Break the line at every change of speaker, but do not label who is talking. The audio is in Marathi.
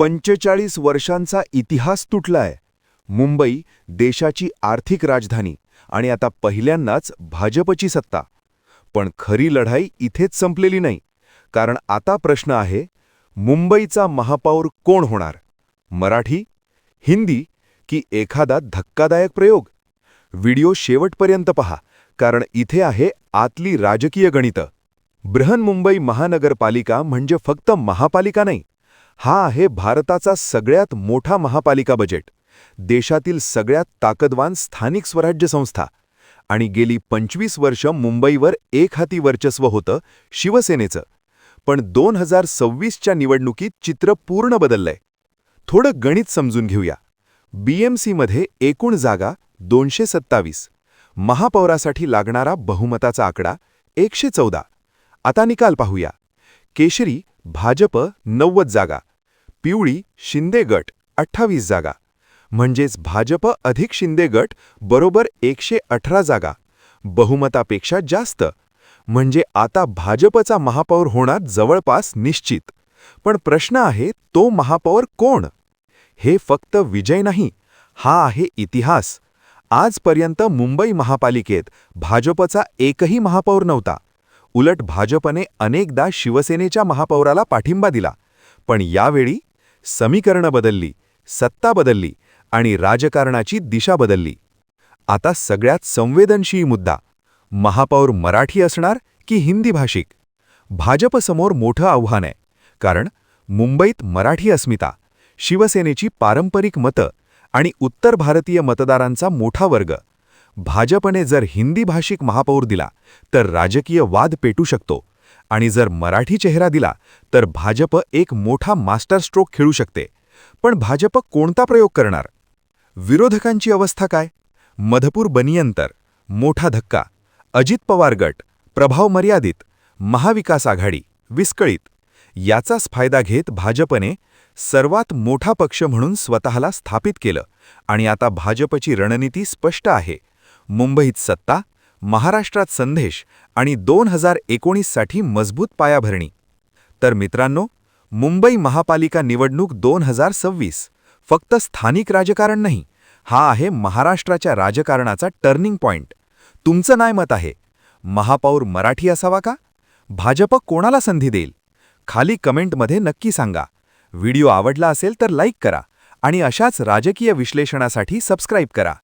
45 वर्षांचा इतिहास तुटलाय. मुंबई देशाची आर्थिक राजधानी आणि आता पहिल्यांदाच भाजपची सत्ता. पण खरी लढाई इथेच संपलेली नाही. कारण आता प्रश्न आहे, मुंबईचा महापौर कोण होणार? मराठी, हिंदी की एखादा धक्कादायक प्रयोग? व्हिडिओ शेवटपर्यंत पहा, कारण इथे आहे आतली राजकीय गणितं. बृहन्मुंबई महानगरपालिका म्हणजे फक्त महापालिका नाही. हा आहे भारताचा सगळ्यात मोठा महापालिका बजेट, देशातील सगळ्यात ताकदवान स्थानिक स्वराज्य संस्था. आणि गेली 25 वर्ष मुंबईवर एकहाती वर्चस्व होतं शिवसेनेचं. पण 2026च्या निवडणुकीत चित्र पूर्ण बदललंय. थोडं गणित समजून घेऊया. BMCमध्ये एकूण जागा 227, महापौरासाठी लागणारा बहुमताचा आकडा 114. आता निकाल पाहूया. केशरी भाजप 90 जागा, पिवळी शिंदे गट 28 जागा, म्हणजेच भाजप अधिक शिंदे गट बरोबर 118 जागा, बहुमतापेक्षा जास्त. म्हणजे आता भाजपचा महापौर होणार जवळपास निश्चित. पण प्रश्न आहे, तो महापौर कोण? हे फक्त विजय नाही, हा आहे इतिहास. आजपर्यंत मुंबई महापालिकेत भाजपचा एकही महापौर नव्हता. उलट भाजपने अनेकदा शिवसेनेच्या महापौराला पाठिंबा दिला. पण यावेळी समीकरणं बदलली, सत्ता बदलली आणि राजकारणाची दिशा बदलली. आता सगळ्यात संवेदनशील मुद्दा, महापौर मराठी असणार की हिंदी भाषिक? भाजपसमोर मोठं आव्हान आहे. कारण मुंबईत मराठी अस्मिता, शिवसेनेची पारंपरिक मतं आणि उत्तर भारतीय मतदारांचा मोठा वर्ग. भाजपने जर हिंदी भाषिक महापौर दिला तर राजकीय वाद पेटू शकतो. आणि जर मराठी चेहरा दिला तर भाजप एक मोठा मास्टर स्ट्रोक खेळू शकते. पण भाजप कोणता प्रयोग करणार? विरोधकांची अवस्था काय? मधुपूर बनियंतर मोठा धक्का, अजित पवार गट प्रभाव मर्यादित, महाविकास आघाडी विस्कळीत. याचाच फायदा घेत भाजपने सर्वात मोठा पक्ष म्हणून स्वतःला स्थापित केलं. आणि आता भाजपची रणनीती स्पष्ट आहे. मुंबईत सत्ता, महाराष्ट्रात संदेश आणि 2019साठी मजबूत पायाभरणी. तर मित्रांनो, मुंबई महापालिका निवडणूक 2026 फक्त स्थानिक राजकारण नाही, हा आहे महाराष्ट्राच्या राजकारणाचा टर्निंग पॉइंट. तुमचं काय मत आहे? महापौर मराठी असावा का? भाजप कोणाला संधी देईल? खाली कमेंटमध्ये नक्की सांगा. व्हिडिओ आवडला असेल तर लाईक करा आणि अशाच राजकीय विश्लेषणासाठी सबस्क्राईब करा.